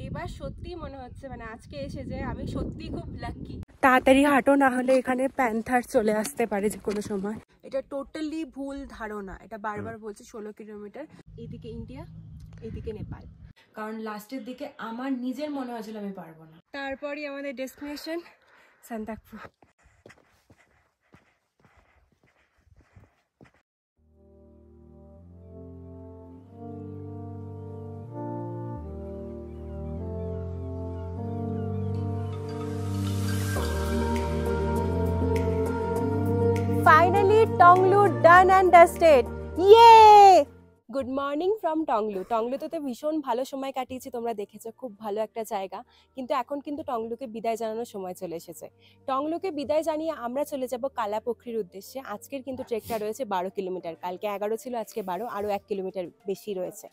এবার সত্যি মনে হচ্ছে মানে আজকে এসে যে আমি সত্যি খুব লাকি। তাড়াতাড়ি হাঁটো, না হলে এখানে প্যান্থার চলে আসতে পারে যে কোনো সময়। এটা টোটালি ভুল ধারণা, এটা বারবার বলছি। 16 কিলোমিটার, এইদিকে ইন্ডিয়া, এইদিকে নেপাল। কারণ লাস্টের দিকে আমার নিজের মনে হয়েছিল আমি পারবো না। তারপরই আমাদের destination Sandakphu. Finally, Tonglu done and dusted. Yay! Good morning from Tonglu. টংলুতে তো ভীষণ ভালো সময় কাটিয়েছি, তোমরা দেখেছো, খুব ভালো একটা জায়গা। কিন্তু এখন কিন্তু টংলুকে বিদায় জানানোর সময় চলে এসেছে। টংলুকে বিদায় জানিয়ে আমরা চলে যাব কালাপোখরির উদ্দেশ্যে। আজকের কিন্তু ট্রেকটা রয়েছে 12 কিলোমিটার, কালকে 11 ছিল, আজকে 12, আরও 1 কিলোমিটার বেশি রয়েছে।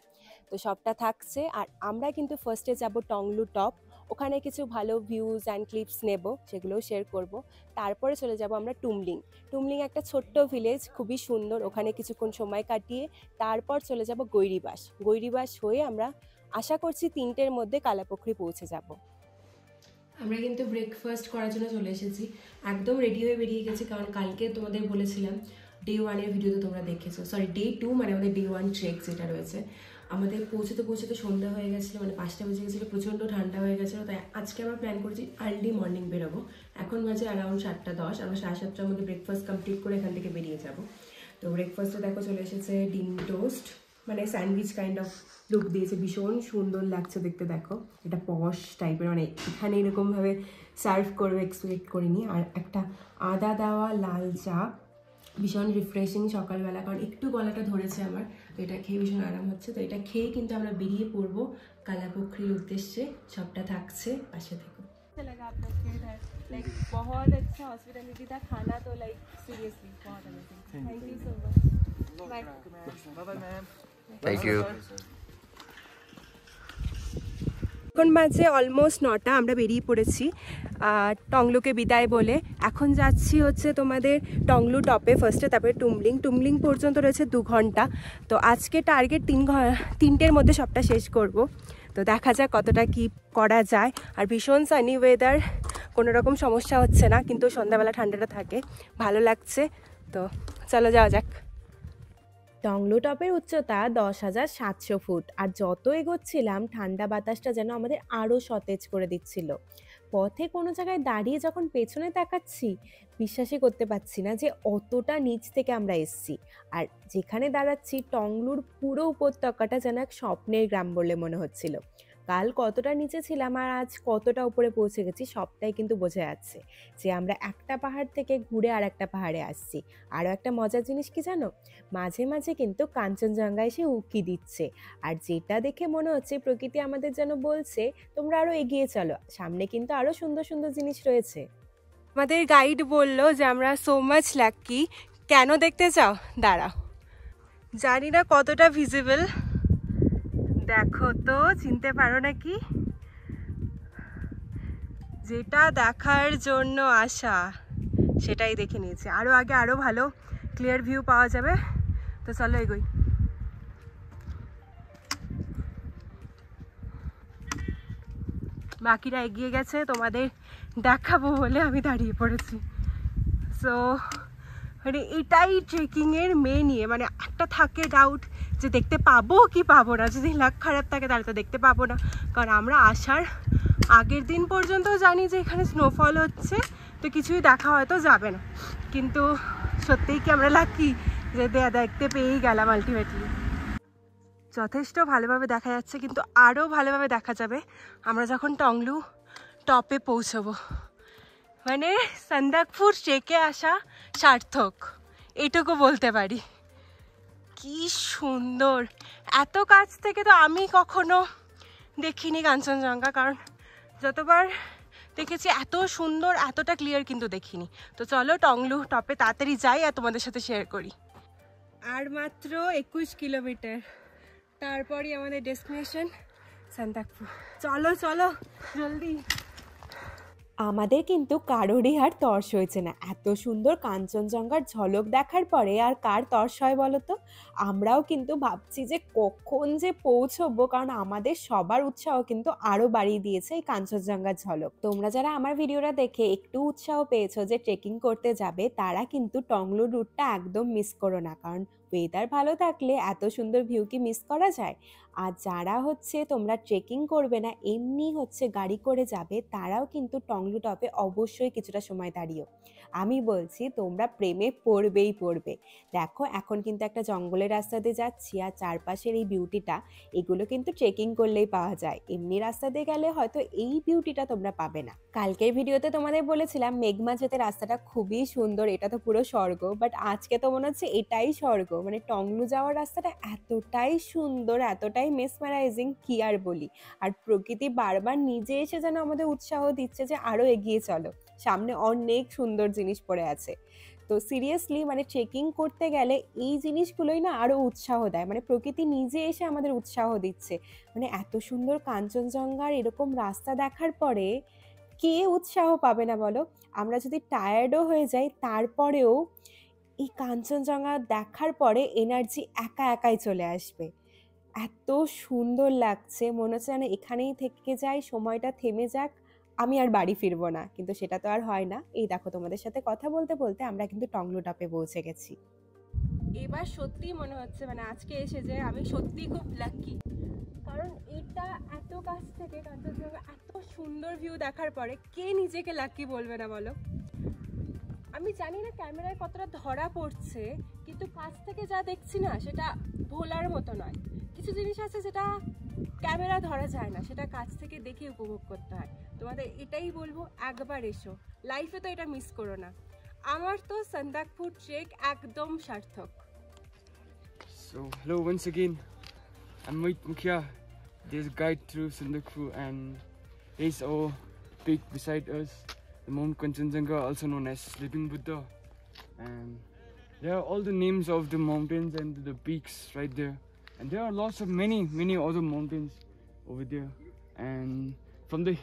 তো সবটা থাকছে। আর আমরা কিন্তু ফার্স্টে যাব টংলু টপ, ওখানে কিছু ভালো ভিউজ অ্যান্ড ক্লিপস নেব, সেগুলোও শেয়ার করব। তারপরে চলে যাব আমরা টুমলিং। টুমলিং একটা ছোট্ট ভিলেজ, খুবই সুন্দর, ওখানে কিছুক্ষণ সময় কাটিয়ে তারপর চলে যাব গৈরিবাস। গৈরিবাস হয়ে আমরা আশা করছি 3টের মধ্যে কালাপোখরি পৌঁছে যাব। আমরা কিন্তু ব্রেকফাস্ট করার জন্য চলে এসেছি, একদম রেডি হয়ে বেরিয়ে গেছি। কারণ কালকে তোমাদের বলেছিলাম ডে 1-এর ভিডিওতে তোমরা দেখেছো, সরি ডে 2, মানে আমাদের ডে 1 ট্রেক যেটা রয়েছে। আমাদের পৌঁছতে সন্ধ্যা হয়ে গেছিলো, মানে 5টা বেজে গেছিলো, প্রচণ্ড ঠান্ডা হয়ে গেছিলো। তাই আজকে আমরা প্ল্যান করেছি আর্লি মর্নিং বেরোবো। এখন বাজে অ্যারাউন্ড 7:10, আমরা 7:30টার মধ্যে ব্রেকফাস্ট কমপ্লিট করে এখান থেকে বেরিয়ে যাব। তো ব্রেকফাস্টে দেখো চলে এসেছে ডিম টোস্ট, মানে স্যান্ডউইচ কাইন্ড অফ লুক দিয়েছে, ভীষণ সুন্দর লাগছে দেখতে। দেখো এটা পশ টাইপের, মানে এখানে এরকমভাবে সার্ভ করবে এক্সপেক্ট করিনি। আর একটা আদা দেওয়া লাল চা, ভীষণ রিফ্রেশিং সকালবেলা, কারণ একটু গলাটা ধরেছে আমার, তো এটা খেয়ে ভীষণ আরাম হচ্ছে। তো এটা খেয়ে কিন্তু আমরা বেরিয়ে পড়বো কালাপোখরির উদ্দেশ্যে। সবটা থাকছে, পাশে থেকো। लगा आप लोग के इधर, लाइक बहुत अच्छा हॉस्पिटैलिटी था, खाना तो लाइक सीरियसली बहुत amazing. Thank you so much. Bye bye ma'am. Thank you. এখন বাজে অলমোস্ট 9টা, আমরা বেরিয়ে পড়েছি টংলুকে বিদায় বলে। এখন যাচ্ছি হচ্ছে তোমাদের টংলু টপে ফার্স্টে, তারপরে টুমলিং। টুমলিং পর্যন্ত রয়েছে 2 ঘন্টা। তো আজকে টার্গেট 3টের মধ্যে সবটা শেষ করব। তো দেখা যাক কতটা কি করা যায়। আর ভীষণ সানি ওয়েদার, কোনো রকম সমস্যা হচ্ছে না, কিন্তু সন্ধ্যাবেলা ঠান্ডাটা থাকে, ভালো লাগছে। তো চলো যাওয়া যাক। টংলু টপের উচ্চতা 10,700 ফুট। আর যত এগোচ্ছিলাম ঠান্ডা বাতাসটা যেন আমাদের আরও সতেজ করে দিচ্ছিল। পথে কোনো জায়গায় দাঁড়িয়ে যখন পেছনে তাকাচ্ছি, বিশ্বাসই করতে পারছি না যে অতটা নিচ থেকে আমরা এসছি। আর যেখানে দাঁড়াচ্ছি টংলুর পুরো উপত্যকাটা যেন এক স্বপ্নের গ্রাম বলে মনে হচ্ছিল। কাল কতটা নিচে ছিলাম আর আজ কতটা উপরে পৌঁছে গেছি, সবটাই কিন্তু বোঝা যাচ্ছে যে আমরা একটা পাহাড় থেকে ঘুরে আর একটা পাহাড়ে আসছি। আরও একটা মজার জিনিস কি জানো, মাঝে মাঝে কিন্তু কাঞ্চনজঙ্ঘা এসে উঁকি দিচ্ছে। আর যেটা দেখে মনে হচ্ছে প্রকৃতি আমাদের যেন বলছে তোমরা আরো এগিয়ে চলো, সামনে কিন্তু আরো সুন্দর সুন্দর জিনিস রয়েছে। আমাদের গাইড বললো যে আমরা সো মাচ লাকি। কেন দেখতে চাও? দাঁড়াও, জানি না কতটা ভিজিবল, দেখো তো, চিনতে পারো নাকি? যেটা দেখার জন্য আসা সেটাই দেখে নিয়েছি। আরও আগে আরও ভালো ক্লিয়ার ভিউ পাওয়া যাবে। তো চলো এগোই। বাকিরা এগিয়ে গেছে, তোমাদের দেখাবো বলে আমি দাঁড়িয়ে পড়েছি। সো মানে এটাই ট্রেকিংয়ের মেন ইয়ে, মানে একটা থাকে ডাউট যে দেখতে পাবো কি পাবো না। যদি লাক খারাপ থাকে তাহলে তো দেখতে পাবো না, কারণ আমরা আসার আগের দিন পর্যন্ত জানি যে এখানে স্নোফল হচ্ছে, তো কিছুই দেখা হয়তো যাবে না। কিন্তু সত্যিই কি আমরা লাকি যে দেখতে পেয়েই গেলাম আলটিমেটলি। যথেষ্ট ভালোভাবে দেখা যাচ্ছে, কিন্তু আরও ভালোভাবে দেখা যাবে আমরা যখন টংলু টপে পৌঁছবো। মানে সান্দাকফু ট্রেকে আসা সার্থক, এটুকু বলতে পারি। কি সুন্দর, এত কাছ থেকে তো আমি কখনো দেখিনি কাঞ্চনজঙ্ঘা, কারণ যতবার দেখেছি এত সুন্দর এতটা ক্লিয়ার কিন্তু দেখিনি। তো চলো টংলু টপে তাড়াতাড়ি যাই আর তোমাদের সাথে শেয়ার করি। আর মাত্র 21 কিলোমিটার, তারপরই আমাদের ডেস্টিনেশন সান্দাকফু। চলো চলো জলদি। আমাদের কিন্তু কারোরই আর তর্স হয়েছে না, এত সুন্দর কাঞ্চনজঙ্ঘার ঝলক দেখার পরে আর কার তর্স হয় বলো তো। আমরাও কিন্তু ভাবছি যে কখন যে পৌঁছবো, কারণ আমাদের সবার উৎসাহ কিন্তু আরো বাড়িয়ে দিয়েছে এই কাঞ্চনজঙ্ঘার ঝলক। তোমরা যারা আমার ভিডিওটা দেখে একটু উৎসাহ পেয়েছো যে ট্রেকিং করতে যাবে, তারা কিন্তু টংলু রুটটা একদম মিস করো না, কারণ ওয়েদার ভালো থাকলে এত সুন্দর ভিউ কি মিস করা যায়। আর যারা হচ্ছে তোমরা ট্রেকিং করবে না, এমনি হচ্ছে গাড়ি করে যাবে, তারাও কিন্তু টংলু টপে অবশ্যই কিছুটা সময় দাঁড়িও। আমি বলছি তোমরা প্রেমে পড়বেই পড়বে। দেখো এখন কিন্তু একটা জঙ্গলের রাস্তা দিয়ে যাচ্ছি, আর চারপাশের এই বিউটিটা, এগুলো কিন্তু ট্রেকিং করলেই পাওয়া যায়, এমনি রাস্তা দিয়ে গেলে হয়তো এই বিউটিটা তোমরা পাবে না। কালকের ভিডিওতে তোমাদের বলেছিলাম মেঘমা যেতে রাস্তাটা খুবই সুন্দর, এটা তো পুরো স্বর্গ, বাট আজকে তো মনে হচ্ছে এটাই স্বর্গ। মানে টংলু যাওয়ার রাস্তাটা এতটাই সুন্দর, এতটাই মেসমারাইজিং, কি আর বলি। আর প্রকৃতি বারবার নিজে এসে যেন আমাদের উৎসাহ দিচ্ছে যে আরো এগিয়ে চলো, সামনে অনেক সুন্দর জিনিস পড়ে আছে। তো সিরিয়াসলি মানে ট্রেকিং করতে গেলে এই জিনিসগুলোই না আরো উৎসাহ দেয়, মানে প্রকৃতি নিজে এসে আমাদের উৎসাহ দিচ্ছে। মানে এত সুন্দর কাঞ্চনজঙ্ঘার এরকম রাস্তা দেখার পরে কে উৎসাহ পাবে না বলো। আমরা যদি টায়ার্ডও হয়ে যাই, তারপরেও এই কাঞ্চনজঙ্ঘা দেখার পরে এনার্জি একা একাই চলে আসবে। এত সুন্দর লাগছে, মনে হচ্ছে যেন এখানেই থেকে যাই, সময়টা থেমে যাক, আমি আর বাড়ি ফিরবো না। কিন্তু সেটা তো আর হয় না। এই দেখো তোমাদের সাথে কথা বলতে বলতে আমরা কিন্তু টংলু টপে পৌঁছে গেছি। এবার সত্যি মনে হচ্ছে মানে আজকে এসে যে আমি সত্যি খুব লাকি, কারণ এটা এত কাছ থেকে কাঞ্চনজঙ্ঘা এত সুন্দর ভিউ দেখার পরে কে নিজেকে লাকি বলবে না বলো। আমি জানি না ক্যামেরায় কতটা ধরা পড়ছে, কিন্তু কাছ থেকে যা দেখছি না সেটা ভোলার মতো নয়। কিছু জিনিস আছে যেটা ক্যামেরা ধরা যায় না, সেটা কাছ থেকে দেখে উপভোগ করতে হয়। তোমাদের এটাই বলবো, একবার এসো, লাইফে তো এটা মিস করো না। আমার তো সন্দাকফু ট্রেক একদম সার্থক। So hello once again, I'm Mohit Mukhia, this guide through Sandakphu, and here's our peak beside us, the Mount Kanchenjunga, also known as Sleeping Buddha. And there are all the names of the mountains and the peaks right there. And there are lots of many other mountains over there. And from the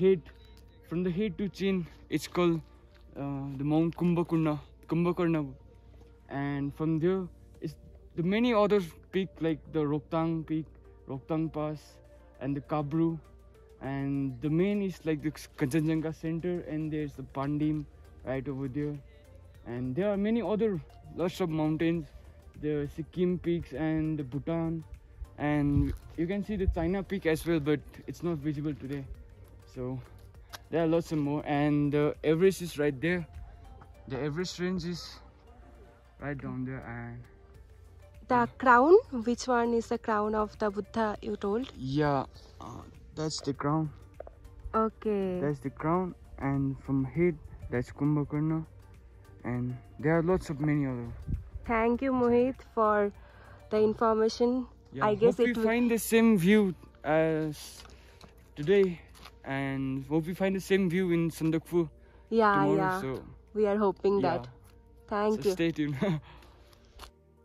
head to chin, it's called the Mount Kumbhakarna. And from there is the many other peak like the Rohtang peak, Rohtang Pass, and the Kabru. And the main is like the Kanchenjunga center, and there's the Pandim right over there. And there are many other lots of mountains, the Sikkim peaks and the Bhutan, and you can see the China peak as well, but it's not visible today. So there are lots of more, and the Everest is right there. The Everest range is right down there. And The crown, which one is the crown of the Buddha you told? yeah, that's the crown. Okay. That's the crown, and from head that's Kumbhakarna, and there are lots of many other. Thank you, Mohit, for the information. Yeah, I guess hope it we will. find the same view as today, and hope we find the same view in Sandakphu tomorrow. Yeah. So We are hoping yeah, that. Thank so you. stay tuned.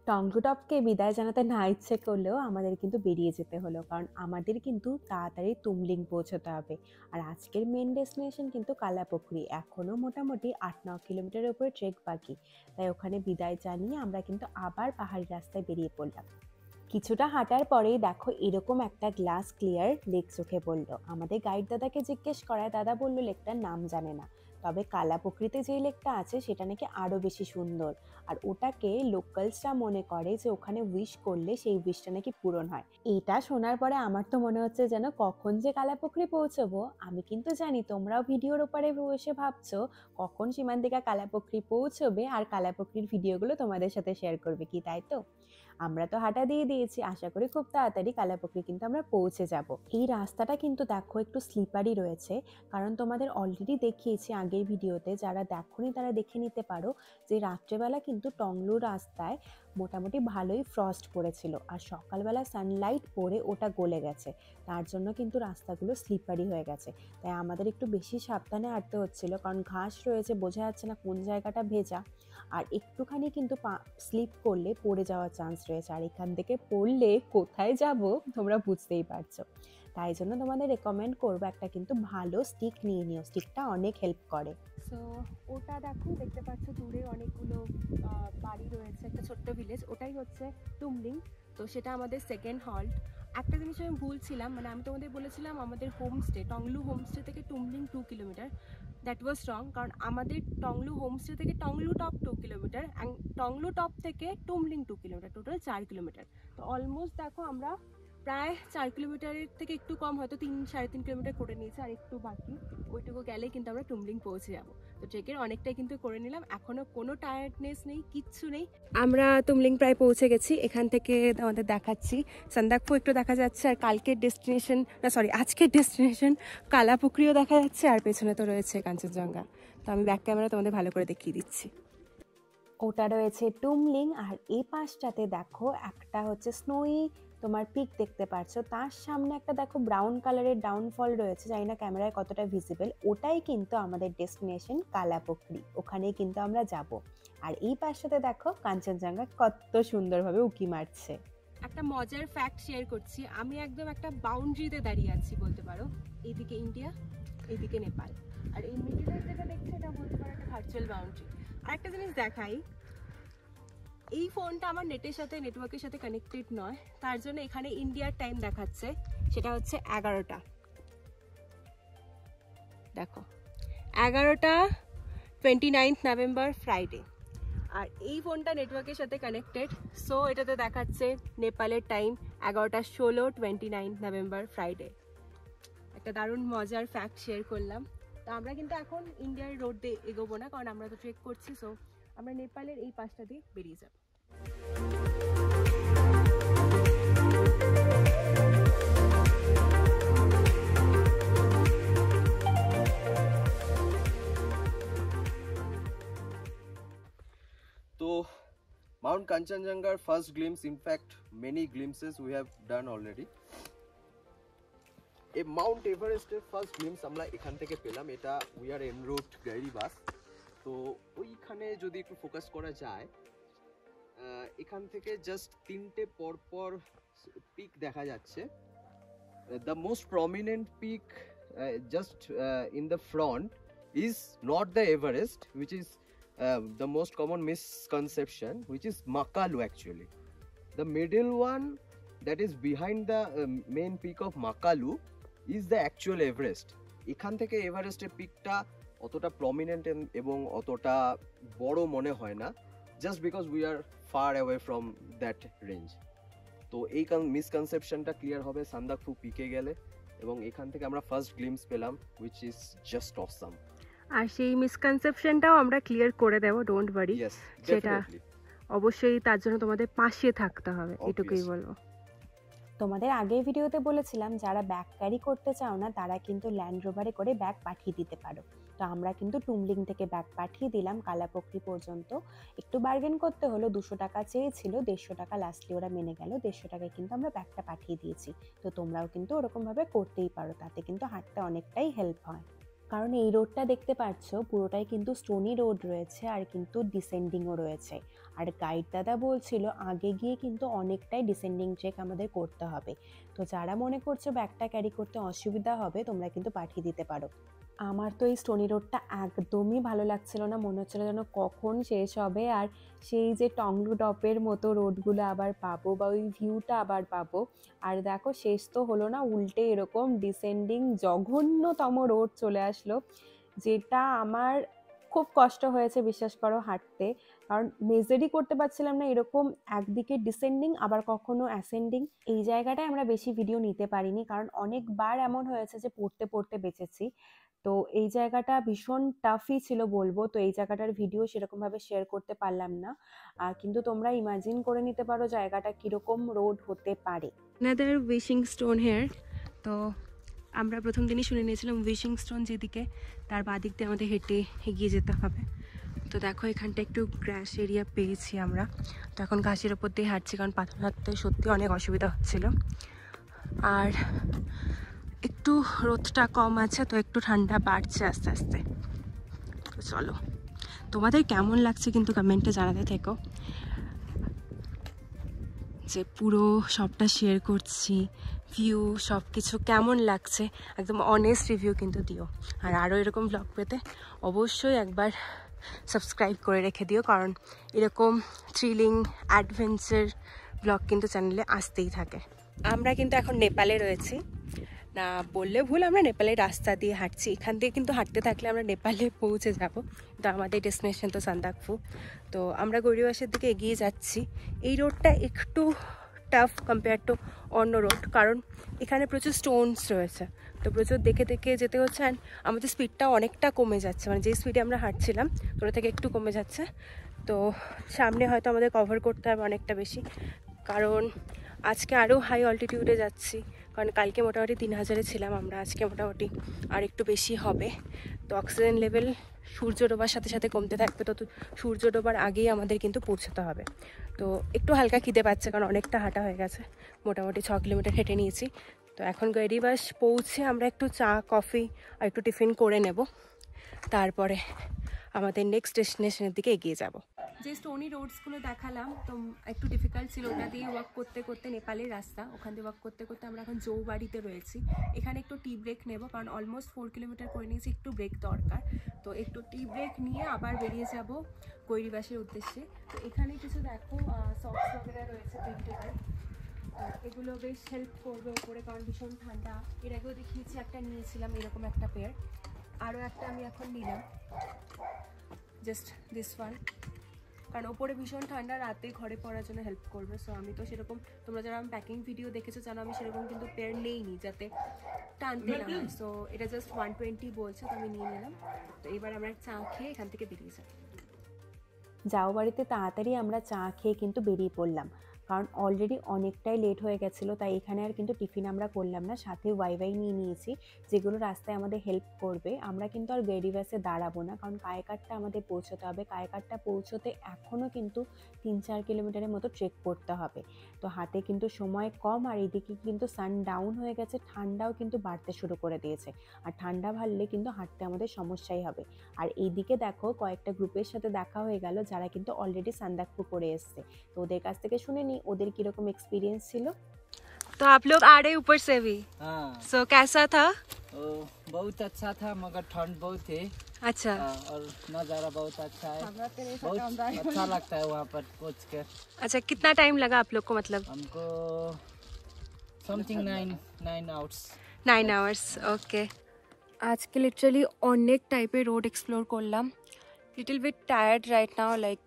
Tonglu টপকে বিদায় জানাতে না ইচ্ছে করলেও আমাদের কিন্তু বেরিয়ে যেতে হলো, কারণ আমাদের কিন্তু তাড়াতাড়ি তুমলিং পৌঁছতে হবে। আর আজকের মেন ডেস্টিনেশন কিন্তু কালাপুকুরি, এখনও মোটামুটি 8-9 কিলোমিটারের উপরে ট্রেক বাকি। তাই ওখানে বিদায় জানিয়ে আমরা কিন্তু আবার পাহাড়ি রাস্তায় বেরিয়ে পড়লাম। কিছুটা হাঁটার পরেই দেখো এরকম একটা গ্লাস ক্লিয়ার লেক চোখে পড়লো। আমাদের গাইড দাদাকে জিজ্ঞেস করায় দাদা বলল লেকটার নাম জানে না, তবে কালাপুকুরিতে যেই লেকটা আছে সেটা নাকি আরও বেশি সুন্দর। আর ওটাকে লোকালসরা মনে করে যে ওখানে উইশ করলে সেই উইশটা নাকি পূরণ হয়। এটা শোনার পরে আমার তো মনে হচ্ছে যেন কখন যে কালাপুকুরি পৌঁছবো। আমি কিন্তু জানি তোমরাও ভিডিওর ওপরে বসে ভাবছো কখন সীমান্তিকা কালাপুকুরি পৌঁছবে আর কালাপুকুরির ভিডিওগুলো তোমাদের সাথে শেয়ার করবে কি, তাই তো? আমরা তো হাঁটা দিয়ে দিয়েছি, আশা করি খুব তাড়াতাড়ি কালাপুকুরি কিন্তু আমরা পৌঁছে যাব। এই রাস্তাটা কিন্তু দেখো একটু স্লিপারি রয়েছে, কারণ তোমাদের অলরেডি দেখিয়েছি আগের ভিডিওতে, যারা দেখোনি তারা দেখে নিতে পারো যে রাত্রেবেলা কিন্তু টংলু রাস্তায় মোটামুটি ভালোই ফ্রস্ট পড়েছিল, আর সকালবেলা সানলাইট পড়ে ওটা গলে গেছে, তার জন্য কিন্তু রাস্তাগুলো স্লিপারি হয়ে গেছে। তাই আমাদের একটু বেশি সাবধানে হাঁটতে হচ্ছিল, কারণ ঘাস রয়েছে, বোঝা যাচ্ছে না কোন জায়গাটা ভেজা, আর একটুখানি কিন্তু স্লিপ করলে পড়ে যাওয়ার চান্স রয়েছে। আর এখান থেকে পড়লে কোথায় যাব তোমরা বুঝতেই পারছো। তাই জন্য তোমাদের রেকমেন্ড করবো একটা কিন্তু ভালো স্টিক নিয়ে নিও, স্টিকটা অনেক হেল্প করে। সো ওটা দেখো, দেখতে পাচ্ছ দূরে অনেকগুলো বাড়ি রয়েছে, একটা ছোট্ট ভিলেজ, ওটাই হচ্ছে টুমলিং। তো সেটা আমাদের সেকেন্ড হল্ট। একটা জিনিস আমি ভুলছিলাম, মানে আমি তোমাদের বলেছিলাম আমাদের হোমস্টে টংলু হোমস্টে থেকে টুমলিং 2 কিলোমিটার। দ্যাট ওয়াজ রং, কারণ আমাদের টংলু হোমস্টে থেকে Tonglu top 2 kilometre and Tonglu top থেকে টুমলিং 2 কিলোমিটার, টোটাল 4 কিলোমিটার। তো অলমোস্ট দেখো আমরা প্রায় 4 কিলোমিটারের থেকে একটু কম, হয়তো 3-3.5 কিলোমিটার করে নিয়েছি, আর একটু বাকি, ওইটুকু গেলেই কিন্তু আমরা টুমলিং পৌঁছে যাবো। তো ট্রেকের অনেকটাই কিন্তু করে নিলাম, এখনো কোনো টায়ার্ডনেস নেই, কিচ্ছু নেই। আমরা টুমলিং প্রায় পৌঁছে গেছি। এখান থেকে আমাদের দেখাচ্ছি সান্দাকফু একটু দেখা যাচ্ছে, আর কালকের ডেস্টিনেশন, না সরি আজকের ডেস্টিনেশন কালাপুকুরিও দেখা যাচ্ছে, আর পেছনে তো রয়েছে কাঞ্চনজঙ্ঘা। তো আমি ব্যাক ক্যামেরা তোমাদের ভালো করে দেখিয়ে দিচ্ছি। ওটা রয়েছে টুমলিং, আর এই পাশটাতে দেখো একটা হচ্ছে স্নোই তোমার পিক দেখতে পাচ্ছ, তার সামনে একটা দেখো ব্রাউন কালারের ডাউনফল রয়েছে, জানি না ক্যামেরায় কতটা ভিজিবল, ওটাই কিন্তু আমাদের ডেস্টিনেশন কালাপুকুরি, ওখানেই কিন্তু আমরা যাব। আর এই পাশটাতে দেখো কাঞ্চনজঙ্ঘা কত সুন্দরভাবে উকি মারছে। একটা মজার ফ্যাক্ট শেয়ার করছি, আমি একদম একটা বাউন্ডারিতে দাঁড়িয়ে আছি বলতে পারো। এইদিকে ইন্ডিয়া, এইদিকে নেপাল, আর এই মিডিলে যেটা দেখছি এটা বলতে পারো একটা ভার্চুয়াল বাউন্ডারি। আর একটা জিনিস দেখাই, এই ফোনটা আমার নেটের সাথে, নেটওয়ার্কের সাথে কানেক্টেড নয়, তার জন্য এখানে ইন্ডিয়ার টাইম দেখাচ্ছে, সেটা হচ্ছে 11টা। দেখো 11টা 29 নভেম্বর ফ্রাইডে। আর এই ফোনটা নেটওয়ার্কের সাথে কানেক্টেড, সো এটাতে দেখাচ্ছে নেপালের টাইম 11টা 16, 29 নভেম্বর ফ্রাইডে। একটা দারুণ মজার ফ্যাক্ট শেয়ার করলাম। তো আমরা কিন্তু এখন ইন্ডিয়ার রোড দিয়ে এগোবো না, কারণ আমরা তো ট্রেক করছি, সো আমরা নেপালের এই পাশটা দিয়ে বেরিয়ে যাব। So, Mount Kanchenjunga first glimpse, in fact many glimpses we have done already. A Mount Everest first glimpse আমরা এখান থেকে পেলাম, এটা we are en route গাড়ি বাস। তো ওইখানে যদি একটু ফোকাস করা যায়, এখান থেকে জাস্ট 3টে পরপর পিক দেখা যাচ্ছে। The most prominent peak just in the front is not the Everest, which is the most common misconception, which is Makalu actually. The middle one that is behind the main peak of Makalu is the actual Everest. এখান থেকে এভারেস্টের পিকটা অতটা prominent এবং অতটা বড় মনে হয় না, just because we are far away from that range. তো এই মিসকনসেপশনটা ক্লিয়ার হবে সান্দাকফু পিকে গেলে, এবং এখান থেকে আমরা ফার্স্ট গ্লিমস পেলাম, উইচ ইজ জাস্ট অসাম। আর সেই মিসকনসেপশনটাও আমরা ক্লিয়ার করে দেবো, ডোন্ট ওয়ারি। সেটা অবশ্যই, তার জন্য তোমাদের পাশে থাকতে হবে, এটুকুই বলবো। তোমাদের আগের ভিডিওতে বলেছিলাম যারা ব্যাগ ক্যারি করতে চাও না তারা কিন্তু ল্যান্ড রোভারে করে ব্যাগ পাঠিয়ে দিতে পারো। তো আমরা কিন্তু টুমলিং থেকে ব্যাগ পাঠিয়ে দিলাম কালাপুকুরি পর্যন্ত। একটু বার্গেন করতে হলো, 200 টাকা চেয়েছিল, 150 টাকা লাস্টলি ওরা মেনে গেল, 150 টাকায় কিন্তু আমরা ব্যাগটা পাঠিয়ে দিয়েছি। তো তোমরাও কিন্তু ওরকমভাবে করতেই পারো, তাতে কিন্তু হাঁটতে অনেকটাই হেল্প হয়। কারণ এই রোডটা দেখতে পাচ্ছ পুরোটাই কিন্তু স্টোনি রোড রয়েছে, আর কিন্তু ডিসেন্ডিংও রয়েছে। আর গাইড দাদা বলছিল আগে গিয়ে কিন্তু অনেকটাই ডিসেন্ডিং ট্রেক আমাদের করতে হবে। তো যারা মনে করছো ব্যাগটা ক্যারি করতে অসুবিধা হবে তোমরা কিন্তু পাঠিয়ে দিতে পারো। আমার তো এই স্টোনি রোডটা একদমই ভালো লাগছিল না, মনে হচ্ছিল যেন কখন শেষ হবে, আর সেই যে টংলু টপের মতো রোডগুলো আবার পাবো বা ওই ভিউটা আবার পাবো। আর দেখো শেষ তো হলো না, উল্টে এরকম ডিসেন্ডিং জঘন্যতম রোড চলে আসলো, যেটা আমার খুব কষ্ট হয়েছে বিশ্বাস করো হাঁটতে, কারণ মেজারই করতে পারছিলাম না, এরকম একদিকে ডিসেন্ডিং আবার কখনো অ্যাসেন্ডিং। এই জায়গাটায় আমরা বেশি ভিডিও নিতে পারিনি, কারণ অনেকবার এমন হয়েছে যে পড়তে পড়তে বেঁচেছি। তো এই জায়গাটা ভীষণ টাফই ছিল বলবো, তো এই জায়গাটার ভিডিও সেরকমভাবে শেয়ার করতে পারলাম না, কিন্তু তোমরা ইমাজিন করে নিতে পারো জায়গাটা কীরকম রোড হতে পারে। another wishing stone here. তো আমরা প্রথম দিনই শুনে নিয়েছিলাম উইশিং স্টোন যেদিকে, তার বাদিক দিয়ে আমাদের হেঁটে এগিয়ে যেতে হবে। তো দেখো এখানটা একটু গ্রাস এরিয়া পেয়েছি আমরা, তো এখন ঘাসের ওপর দিয়ে হাঁটছি, কারণ পাথর হাঁটতে সত্যি অনেক অসুবিধা হচ্ছিল। আর একটু রোদটা কম আছে, তো একটু ঠান্ডা বাড়ছে আস্তে আস্তে। তো চলো, তোমাদের কেমন লাগছে কিন্তু কমেন্টে জানাতে থেকো, যে পুরো সবটা শেয়ার করছি, ভিউ সব কিছু কেমন লাগছে একদম অনেস্ট রিভিউ কিন্তু দিও। আর আরও এরকম ব্লগ পেতে অবশ্যই একবার সাবস্ক্রাইব করে রেখে দিও, কারণ এরকম থ্রিলিং অ্যাডভেঞ্চার ব্লগ কিন্তু চ্যানেলে আসতেই থাকে। আমরা কিন্তু এখন নেপালে রয়েছি, না বললে ভুল, আমরা নেপালের রাস্তা দিয়ে হাঁটছি। এখান থেকে কিন্তু হাঁটতে থাকলে আমরা নেপালে পৌঁছে যাব, তো আমাদের ডেস্টিনেশন তো সান্দাকফু। তো আমরা গৌরীবাসের দিকে এগিয়ে যাচ্ছি। এই রোডটা একটু টাফ কম্পেয়ার টু অন্য রোড, কারণ এখানে প্রচুর স্টোনস রয়েছে, তো প্রচুর দেখে দেখে যেতে হচ্ছে। অ্যান্ড আমাদের স্পিডটা অনেকটা কমে যাচ্ছে, মানে যে স্পিডে আমরা হাঁটছিলাম তোর থেকে একটু কমে যাচ্ছে। তো সামনে হয়তো আমাদের কভার করতে হবে অনেকটা বেশি, কারণ আজকে আরও হাই অল্টিটিউডে যাচ্ছি। কারণ কালকে মোটামুটি 3000-এ ছিলাম আমরা, আজকে মোটামুটি আর একটু বেশি হবে। তো অক্সিজেন লেভেল সূর্য ডোবার সাথে সাথে কমতে থাকবে, তো সূর্য ডোবার আগেই আমাদের কিন্তু পৌঁছতে হবে। তো একটু হালকা খিদে পাচ্ছে, কারণ অনেকটা হাঁটা হয়ে গেছে, মোটামুটি 6 কিলোমিটার হেঁটে নিয়েছি। তো এখন গৌরীবাস পৌঁছে আমরা একটু চা কফি আর একটু টিফিন করে নেব, তারপরে আমাদের নেক্সট ডেস্টিনেশনের দিকে এগিয়ে যাব। যে স্টোনি রোডসগুলো দেখালাম, তো একটু ডিফিকাল্ট ছিল, ওটা দিয়ে ওয়াক করতে করতে নেপালের রাস্তা, ওখান দিয়ে ওয়াক করতে করতে আমরা এখন জৌবাড়িতে রয়েছি। এখানে একটু টি ব্রেক নেব, কারণ অলমোস্ট 4 কিলোমিটার করে নিয়েছি, একটু ব্রেক দরকার। তো একটু টি ব্রেক নিয়ে আবার বেরিয়ে যাব গৌরীবাসের উদ্দেশ্যে। তো এখানে কিছু দেখো সক্স বগেরা রয়েছে প্রিন্টেড, এগুলো বেশ হেল্প করবে ওপরে, কারণ ভীষণ ঠান্ডা। এর আগেও দেখিয়েছি, একটা নিয়েছিলাম এরকম একটা পেয়ার, আরও একটা আমি এখন নিলাম, জাস্ট দিস ওয়ান, কারণ ওপরে ভীষণ ঠান্ডা, রাতে ঘরে পড়ার জন্য হেল্প করবে। সো আমি তো সেরকম, তোমরা যারা আমি প্যাকিং ভিডিও দেখেছো জানো আমি সেরকম কিন্তু পেয়ার নেইনি যাতে টানতে না হয়। সো এটা জাস্ট 120 বলছে, তো আমি নিয়ে নিলাম। তো এবার আমরা চা খেয়ে এখান থেকে বেরিয়ে যাই। জাউবাড়িতে তাড়াতাড়ি আমরা চা খেয়ে কিন্তু বেরিয়ে পড়লাম, কারণ অলরেডি অনেকটাই লেট হয়ে গেছিলো। তাই এখানে আর কিন্তু টিফিন আমরা করলাম না, সাথে ওয়াইফাই নিয়ে নিয়েছি, যেগুলো রাস্তায় আমাদের হেল্প করবে। আমরা কিন্তু আর গৌরীবাসে দাঁড়াবো না, কারণ কায়েকাটটা আমাদের পৌঁছতে হবে। কায়েকাটটা পৌঁছতে এখনও কিন্তু 3-4 কিলোমিটারের মতো ট্রেক করতে হবে। তো হাতে কিন্তু সময় কম, আর এদিকে কিন্তু সান ডাউন হয়ে গেছে, ঠান্ডাও কিন্তু বাড়তে শুরু করে দিয়েছে। আর ঠান্ডা বাড়লে কিন্তু হাঁটতে আমাদের সমস্যাই হবে। আর এইদিকে দেখো কয়েকটা গ্রুপের সাথে দেখা হয়ে গেল, যারা কিন্তু অলরেডি সান্দাকফু করে এসছে। তো ওদের কাছ থেকে শুনে নি ওদের কিরকম एक्सपीरियंस ছিল। तो आप लोग आ रहे ऊपर से भी? हाँ। सो कैसा था? बहुत अच्छा था, मगर ठंड बहुत थी। अच्छा। और नज़ारा बहुत अच्छा है, बहुत अच्छा लगता है वहाँ पर पहुँच कर। अच्छा, कितना टाइम लगा आप लोग को? मतलब हमको समथिंग 9 आवर्स। 9 hours, okay. আজকে লিটারালি অনেক টাইপের রোড এক্সপ্লোর করলাম। Little bit tired right now, like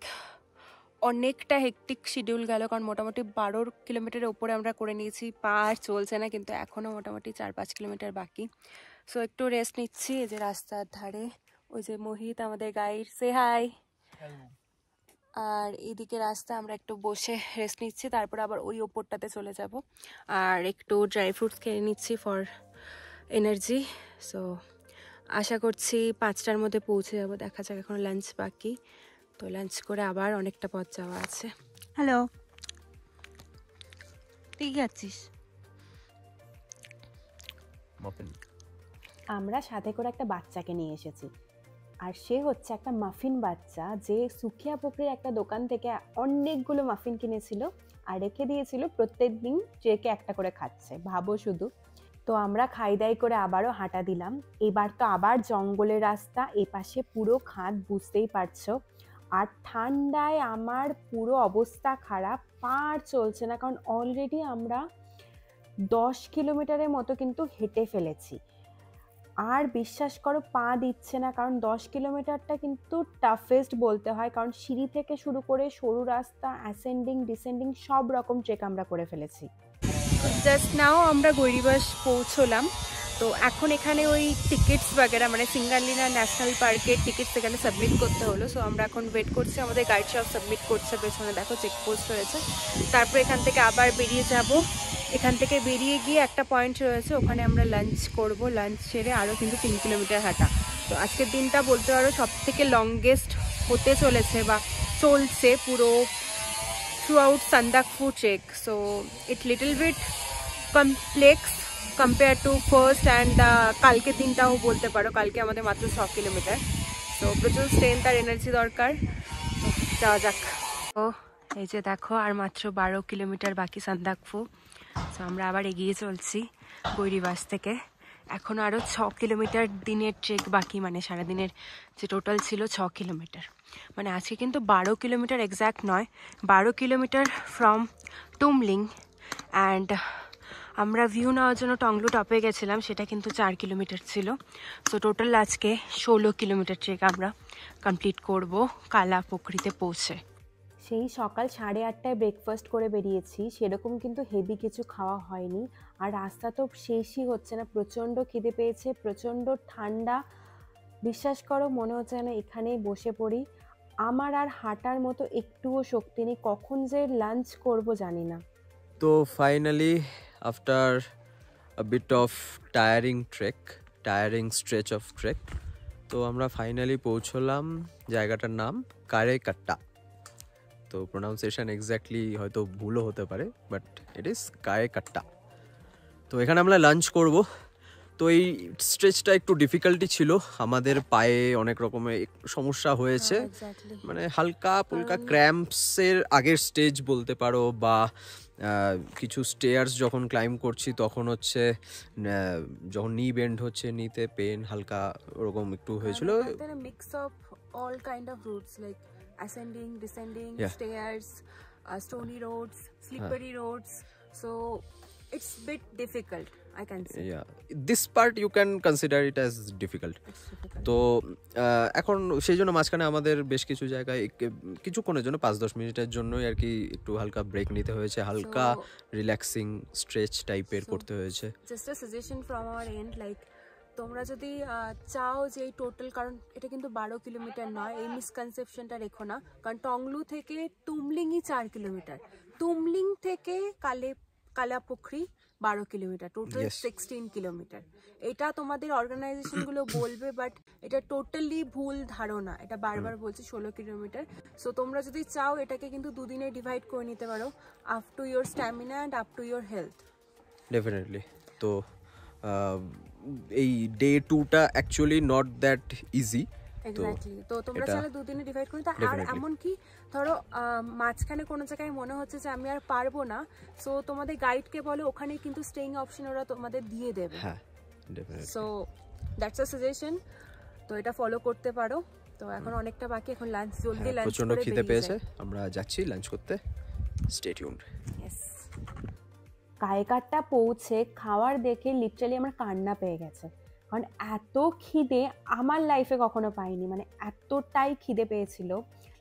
অনেকটা হেকটিক শিডিউল গেল, কারণ মোটামুটি 12 কিলোমিটারের উপরে আমরা করে নিয়েছি। পা আর চলছে না, কিন্তু এখনও মোটামুটি 4-5 কিলোমিটার বাকি। সো একটু রেস্ট নিচ্ছি এই যে রাস্তার ধারে। ওই যে মোহিত আমাদের গাইড, সে হাই। আর এইদিকে রাস্তা, আমরা একটু বসে রেস্ট নিচ্ছি, তারপর আবার ওই ওপরটাতে চলে যাব। আর একটু ড্রাই ফ্রুটস খেয়ে নিচ্ছি ফর এনার্জি। সো আশা করছি 5টার মধ্যে পৌঁছে যাব, দেখা যাক, এখন লাঞ্চ বাকি। তো লাঞ্চ করে আবার অনেকটা পথ যাওয়া আছে। হ্যালো, তুই কি আছিস? আমরা সাথে করে একটা বাচ্চাকে নিয়ে এসেছি, আর সে হচ্ছে একটা মাফিন বাচ্চা, যে সুখিয়া পুকুরের একটা দোকান থেকে অনেকগুলো মাফিন কিনেছিল আর রেখে দিয়েছিল, প্রত্যেক দিন চেকে একটা করে খাচ্ছে, ভাবো শুধু। তো আমরা খাই দাই করে আবারও হাঁটা দিলাম। এবার তো আবার জঙ্গলের রাস্তা, এপাশে পুরো খাদ, বুঝতেই পারছো। আর ঠান্ডায় আমার পুরো অবস্থা খারাপ, পা আর চলছে না, কারণ অলরেডি আমরা 10 কিলোমিটারের মতো কিন্তু হেঁটে ফেলেছি। আর বিশ্বাস করো পা দিচ্ছে না, কারণ 10 কিলোমিটারটা কিন্তু টাফেস্ট বলতে হয়, কারণ সিঁড়ি থেকে শুরু করে সরু রাস্তা, অ্যাসেন্ডিং ডিসেন্ডিং সব রকম ট্রেক আমরা করে ফেলেছি। জাস্ট নাও আমরা গৌরীবাস পৌঁছলাম। তো এখন এখানে ওই টিকিটস বাগেরা, মানে সিঙ্গালিনা ন্যাশনাল পার্কের টিকিটস এখানে সাবমিট করতে হলো। সো আমরা এখন ওয়েট করছি, আমাদের গাইড সব সাবমিট করছে, পেছনে দেখো চেকপোস্ট রয়েছে। তারপর এখান থেকে আবার বেরিয়ে যাব। এখান থেকে বেরিয়ে গিয়ে একটা পয়েন্ট রয়েছে, ওখানে আমরা লাঞ্চ করব। লাঞ্চ সেরে আরও কিন্তু 3 কিলোমিটার হাঁটা। তো আজকের দিনটা বলতে পারো সব থেকে লংগেস্ট হতে চলেছে বা চলছে পুরো throughout Sandakphu trek. So it's little bit complex compared to first and কালকে দিনটাও বলতে পারো, কালকে আমাদের মাত্র 6 কিলোমিটার। তো প্রচুর স্ট্রেংথ আর এনার্জি দরকার, যাওয়া যাক। তো এই যে দেখো আর মাত্র 12 কিলোমিটার বাকি সান্দাকফু। তো আমরা আবার এগিয়ে চলছি গৈরিবাস থেকে। এখনও আরও 6 কিলোমিটার দিনের ট্রেক বাকি, মানে সারাদিনের যে টোটাল ছিল 6 কিলোমিটার। মানে আজকে কিন্তু 12 কিলোমিটার এক্স্যাক্ট নয়, 12 কিলোমিটার ফ্রম টুমলিং। অ্যান্ড আমরা ভিউ নেওয়ার জন্য টংলু টপে গেছিলাম, সেটা কিন্তু 4 কিলোমিটার ছিল। সো টোটাল আজকে 16 কিলোমিটার ট্রেক আমরা কমপ্লিট করব কালাপুকুরিতে পৌঁছে। সেই সকাল 8:30টায় ব্রেকফাস্ট করে বেরিয়েছি, সেরকম কিন্তু হেভি কিছু খাওয়া হয়নি। আর রাস্তা তো শেষই হচ্ছে না, প্রচণ্ড খিদে পেয়েছে, প্রচণ্ড ঠান্ডা। বিশ্বাস করো মনে হচ্ছে না এখানেই বসে পড়ি। আমার আর হাঁটার মতো একটুও শক্তি নেই, কখন যে লাঞ্চ করব জানি না। তো finally after a bit of tiring stretch of trek, তো আমরা ফাইনালি পৌঁছলাম জায়গাটার নাম কারেকাট্টা। তো প্রোনাউন্সিয়েশন এক্স্যাক্টলি হয়তো ভুলও হতে পারে, বাট ইট ইজ কারেকাট্টা। তো এখানে আমরা লাঞ্চ করব। তো এই স্ট্রেচটা একটু ডিফিকাল্টি ছিল, আমাদের পায়ে অনেক রকমের সমস্যা হয়েছে, মানে হালকা পুলকা ক্র্যাম্পসের আগের স্টেজ বলতে পারো, বা কিছু স্টেয়ার্স যখন ক্লাইম্ব করছি তখন হচ্ছে যখন নি বেন্ড হচ্ছে, নিতে পেন হালকা ওরকম একটু হয়েছিল। Mix of all kind of roots like ascending, descending, stairs, stony roads, slippery roads. So it's bit difficult, I can say. Yeah, this part you can consider it as difficult. তো এখন সেই জন্য মাঝখানে আমাদের বেশ কিছু জায়গায় কিছুক্ষণের জন্য 5-10 মিনিটের জন্যই আর কি একটু হালকা ব্রেক নিতে হয়েছে, হালকা রিল্যাক্সিং স্ট্রেচ টাইপের করতে হয়েছে। Just a suggestion from our end, like তোমরা যদি চাও যে এই টোটাল, কারণ এটা কিন্তু 12 কিলোমিটার নয়, এই মিসকনসেপশনটা রেখো না, কারণ টংলু থেকে তুমলিংই 4 কিলোমিটার, তুমলিং থেকে কালাপুকুরি 12 কিলোমিটার, টোটাল 16 কিলোমিটার। এটা তোমাদের অর্গানাইজেশনগুলো বলবে, বাট এটা টোটালি ভুল ধারণা, এটা বারবার বলছি 16 কিলোমিটার। সো তোমরা যদি চাও এটাকে কিন্তু দুদিনে ডিভাইড করে নিতে পারো, up to your stamina and up to your health. Definitely. তো এই ডে 2টা actually not that easy. Exactly, তো তোমরা চাইলে দুদিনে ডিভাইড করে। আর এমনকি ধরো মাঝখানে কোনো জায়গায় মনে হচ্ছে যে আমি আর পারবো না, সো তোমাদের গাইডকে বলে ওখানে কিন্তু স্টেইং অপশন ওরা তোমাদের দিয়ে দেবে। হ্যাঁ, definitely. So that's a suggestion, তো এটা ফলো করতে পারো। তো এখন অনেকটা বাকি, এখন লাঞ্চ জলদি লাঞ্চ করে প্রচন্ড খিদে পেয়েছে, আমরা যাচ্ছি লাঞ্চ করতে। Stay tuned. ইয়েস। কায়েকাট্টা পৌঁছে খাওয়ার দেখে লিটারালি আমার কান্না পেয়ে গেছে, কারণ এত খিদে আমার লাইফে কখনো পাইনি, মানে এতটাই খিদে পেয়েছিল।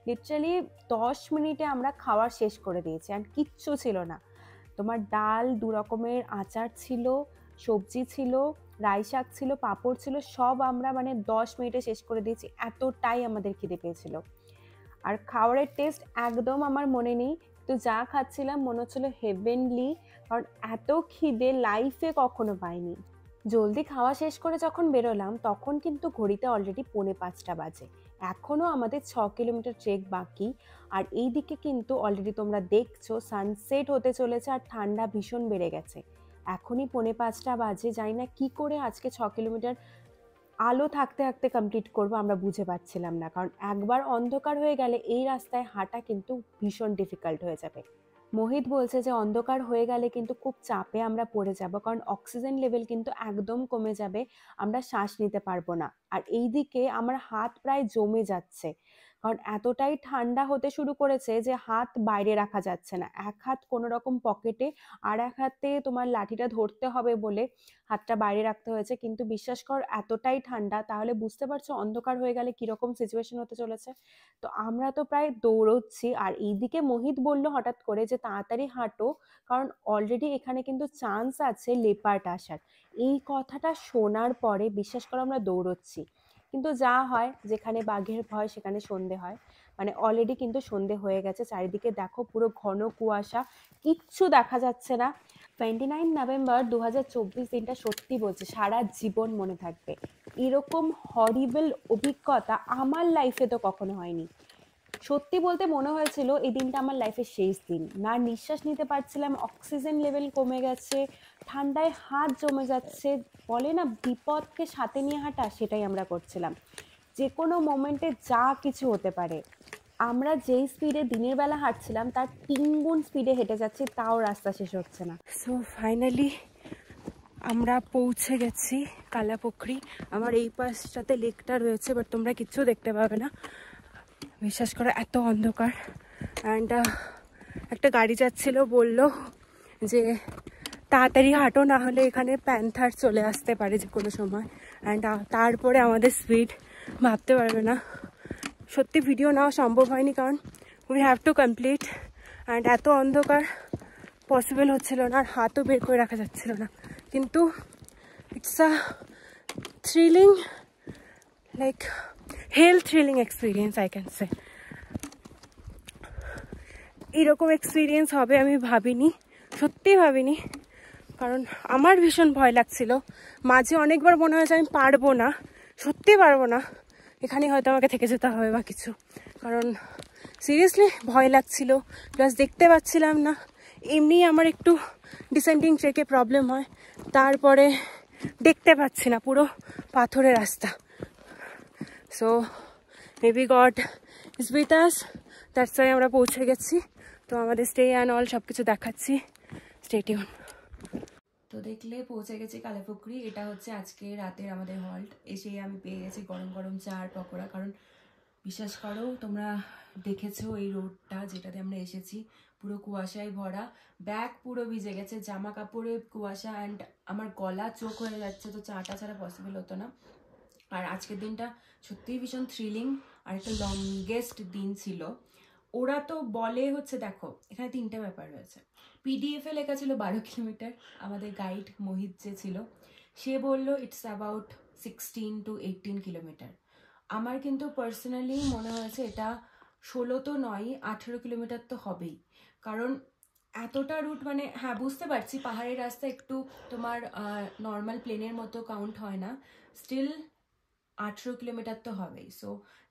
লিটারালি 10 মিনিটে আমরা খাওয়ার শেষ করে দিয়েছি, আর কিচ্ছু ছিল না। তোমার ডাল, 2 রকমের আচার ছিল, সবজি ছিল, রাই শাক ছিল, পাঁপড় ছিল, সব আমরা মানে 10 মিনিটে শেষ করে দিয়েছি, এতটাই আমাদের খিদে পেয়েছিল। আর খাবারের টেস্ট একদম আমার মনে নেই, তো যা খাচ্ছিলাম মনে হচ্ছিল হেভেনলি, কারণ এত খিদে লাইফে কখনো পাইনি। জলদি খাওয়া শেষ করে যখন বেরোলাম তখন কিন্তু ঘড়িতে অলরেডি 4:45 বাজে। এখনও আমাদের 6 কিলোমিটার ট্রেক বাকি। আর এই দিকে কিন্তু অলরেডি তোমরা দেখছো সানসেট হতে চলেছে, আর ঠান্ডা ভীষণ বেড়ে গেছে। এখনই 4:45 বাজে, জানি না কী করে আজকে 6 কিলোমিটার আলো থাকতে থাকতে কমপ্লিট করব আমরা বুঝে পাচ্ছিলাম না, কারণ একবার অন্ধকার হয়ে গেলে এই রাস্তায় হাঁটা কিন্তু ভীষণ ডিফিকাল্ট হয়ে যাবে। মোহিত বলছে যে অন্ধকার হয়ে গেলে কিন্তু খুব চাপে আমরা পড়ে যাব, কারণ অক্সিজেন লেভেল কিন্তু একদম কমে যাবে, আমরা শ্বাস নিতে পারবো না। আর এই দিকে আমার হাত প্রায় জমে যাচ্ছে, কারণ এতটাই ঠান্ডা হতে শুরু করেছে যে হাত বাইরে রাখা যাচ্ছে না, এক হাত কোনো রকম পকেটে, আর এক হাতে তোমার লাঠিটা ধরতে হবে বলে হাতটা বাইরে রাখতে হয়েছে। কিন্তু বিশ্বাস কর এতটাই ঠান্ডা, তাহলে বুঝতে পারছো অন্ধকার হয়ে গেলে কিরকম সিচুয়েশন হতে চলেছে। তো আমরা তো প্রায় দৌড়চ্ছি, আর এইদিকে মোহিত বলল হঠাৎ করে যে তাড়াতাড়ি হাঁটো, কারণ অলরেডি এখানে কিন্তু চান্স আছে লেপার্ড আসার। এই কথাটা শোনার পরে বিশ্বাস করো আমরা দৌড়চ্ছি, কিন্তু যা হয় যেখানে বাঘের ভয় সেখানে সন্ধে হয়, মানে অলরেডি কিন্তু সন্ধে হয়ে গেছে। চারিদিকে দেখো পুরো ঘন কুয়াশা, কিচ্ছু দেখা যাচ্ছে না। 29 নভেম্বর 2024 দিনটা সত্যি বলছে সারা জীবন মনে থাকবে। এরকম হরিবল অভিজ্ঞতা আমার লাইফে তো কখনো হয়নি। সত্যি বলতে মনে হয়েছিল এই দিনটা আমার লাইফের শেষ দিন, না নিঃশ্বাস নিতে পারছিলাম, অক্সিজেন লেভেল কমে গেছে, ঠান্ডায় হাত জমে যাচ্ছে, বলে না বিপদকে সাথে নিয়ে হাঁটা, সেটাই আমরা করছিলাম। যে কোনো মোমেন্টে যা কিছু হতে পারে। আমরা যেই স্পিডে দিনের বেলা হাঁটছিলাম তার 3 গুণ স্পিডে হেঁটে যাচ্ছি, তাও রাস্তা শেষ হচ্ছে না। সো ফাইনালি আমরা পৌঁছে গেছি কালাপুকুরি। আমার এই পাশটাতে লেকটা রয়েছে, বাট তোমরা কিচ্ছু দেখতে পাবে না, বিশ্বাস করো এত অন্ধকার। অ্যান্ড একটা গাড়ি যাচ্ছিল, বলল যে তাড়াতাড়ি হাঁটো, না হলে এখানে প্যান্থার চলে আসতে পারে যে কোনো সময়। অ্যান্ড তারপরে আমাদের স্পিড ভাবতে পারবে না। সত্যি ভিডিও নেওয়া সম্ভব হয়নি, কারণ we have to complete. And এত অন্ধকার পসিবল হচ্ছিল না, আর হাতও বের করে রাখা যাচ্ছিল না। কিন্তু it's a thrilling, like hell thrilling experience I can say. এরকম এক্সপিরিয়েন্স হবে আমি ভাবিনি, সত্যি ভাবিনি। কারণ আমার ভীষণ ভয় লাগছিল, মাঝে অনেকবার মনে হয়েছে আমি পারবো না, সত্যি পারবো না, এখানেই হয়তো আমাকে থেকে যেতে হবে বা কিছু। কারণ সিরিয়াসলি ভয় লাগছিল, প্লাস দেখতে পাচ্ছিলাম না। এমনি আমার একটু ডিসেন্ডিং ট্রেকে প্রবলেম হয়, তারপরে দেখতে পাচ্ছি না, পুরো পাথরের রাস্তা। So maybe god is with us, that's why আমরা পৌঁছে গেছি। তো আমাদের স্টে অ্যান্ড অল সব কিছু দেখাচ্ছি, স্টে টিউন। তো দেখলে পৌঁছে গেছি কালাপুকুরি। এটা হচ্ছে আজকে রাতের আমাদের হল্ট। এসে আমি পেয়ে গেছি গরম গরম চা আর পকোড়া। কারণ বিশ্বাস করো, তোমরা দেখেছো এই রোডটা যেটাতে আমরা এসেছি, পুরো কুয়াশায় ভরা, ব্যাগ পুরো ভিজে গেছে, জামা কাপড়ে কুয়াশা, অ্যান্ড আমার গলা চোখ হয়ে যাচ্ছে। তো চাটা ছাড়া পসিবল হতো না। আর আজকের দিনটা সত্যিই ভীষণ থ্রিলিং, আর একটা লংগেস্ট দিন ছিল। ওরা তো বলে হচ্ছে, দেখো এখানে 3টে ব্যাপার রয়েছে। পিডিএফে লেখা ছিল 12 কিলোমিটার, আমাদের গাইড মোহিত যে ছিল সে বলল ইটস অ্যাবাউট 16 to 18 কিলোমিটার। আমার কিন্তু পার্সোনালি মনে হয়েছে এটা 16 তো নয়, 18 কিলোমিটার তো হবেই। কারণ এতটা রুট, মানে হ্যাঁ বুঝতে পারছি পাহাড়ের রাস্তা একটু তোমার নর্মাল প্লেনের মতো কাউন্ট হয় না, স্টিল 18 কিলোমিটার তো হবেই। সো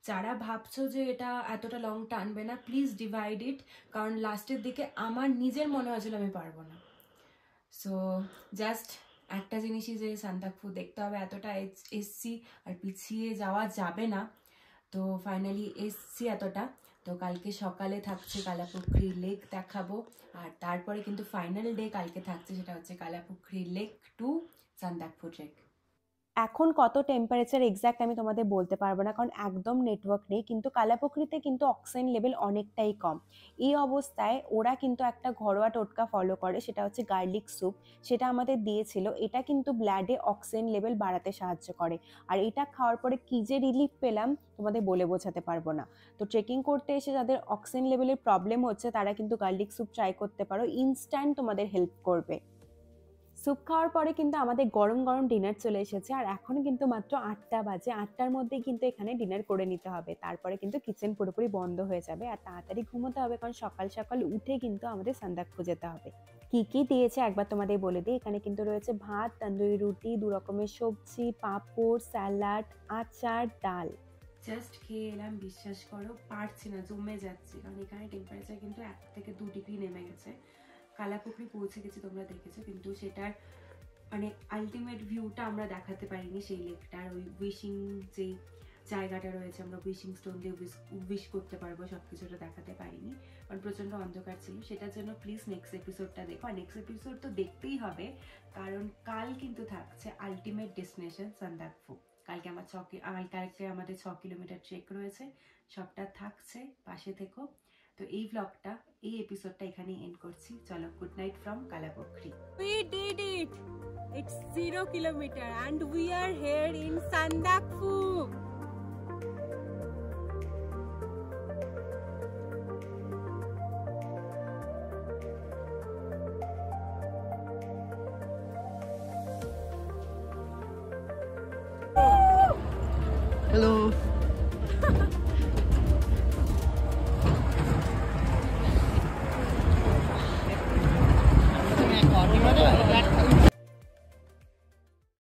যারা ভাবছো যে এটা এতটা লং টানবে না, প্লিজ ডিভাইড ইট। কারণ লাস্টের দিকে আমার নিজের মনে হয়েছিল আমি পারবো না। সো জাস্ট একটা জিনিসই যে সান্দাকফু দেখতে হবে, এতটা এসছি আর পিছিয়ে যাওয়া যাবে না। তো ফাইনালি এসছি এতটা। তো কালকে সকালে থাকছে কালাপুকুরি লেক দেখাবো, আর তারপরে কিন্তু ফাইনাল ডে কালকে থাকছে, সেটা হচ্ছে কালাপুকুরি লেক টু সান্দাকফু ট্রেক। এখন কত টেম্পারেচার এক্স্যাক্ট আমি তোমাদের বলতে পারবো না, কারণ একদম নেটওয়ার্ক নেই। কিন্তু কালাপুকুরিতে কিন্তু অক্সিজেন লেভেল অনেকটাই কম। এই অবস্থায় ওরা কিন্তু একটা ঘরোয়া টোটকা ফলো করে, সেটা হচ্ছে গার্লিক স্যুপ। সেটা আমাদের দিয়েছিল। এটা কিন্তু ব্লাডে অক্সিজেন লেভেল বাড়াতে সাহায্য করে। আর এটা খাওয়ার পরে কী যে রিলিফ পেলাম তোমাদের বলে বোঝাতে পারবো না। তো ট্রেকিং করতে এসে যাদের অক্সিজেন লেভেলের প্রবলেম হচ্ছে তারা কিন্তু গার্লিক স্যুপ ট্রাই করতে পারো, ইনস্ট্যান্ট তোমাদের হেল্প করবে। স্যুপ খাওয়ার পরে কিন্তু আমাদের গরম গরম ডিনার চলে এসেছে, আর এখন কিন্তু মাত্র 8টা বাজে। 8টার মধ্যেই কিন্তু এখানে ডিনার করে নিতে হবে, তারপরে কিন্তু কিচেন পুরোপুরি বন্ধ হয়ে যাবে। আর তাড়াতাড়ি ঘুমোতে হবে, কারণ সকাল সকাল উঠে কিন্তু আমাদের সান্দাকফু যেতে হবে। কি কি দিয়েছে একবার তোমাদের বলে দিই। এখানে কিন্তু রয়েছে ভাত, তন্দুরি রুটি, 2 রকমের সবজি, পাঁপড়, স্যালাড, আচার, ডাল। জাস্ট খেয়ে এলাম, বিশ্বাস করো পারছি না, জমে যাচ্ছি। কারণ এখানে টেম্পারেচার কিন্তু 1 থেকে 2 ডিগ্রি নেমে গেছে। কালাপুকুরি পৌঁছে গেছি, তোমরা দেখেছো, কিন্তু সেটার মানে আলটিমেট ভিউটা আমরা দেখাতে পারিনি। সেই লেকটার ওই উইশিং যেই জায়গাটা রয়েছে, আমরা উইশিং স্টোন দিয়ে উইশ করতে পারবো, সব কিছুটা দেখাতে পারিনি, কারণ প্রচণ্ড অন্ধকার ছিল। সেটার জন্য প্লিজ নেক্সট এপিসোডটা দেখো। আর নেক্সট এপিসোড তো দেখতেই হবে, কারণ কাল কিন্তু থাকছে আলটিমেট ডেস্টিনেশন সান্দাকফু। কালকে আমাদের 6 কিলোমিটার ট্রেক রয়েছে, সবটা থাকছে, পাশে থেকো। তো এই ব্লগটা, এই এপিসোডটা এখানেই এন্ড করছি। চলো, good night from Kalapokhri. We did it! It's 0 kilometer and we are here in Sandakphu. Hello.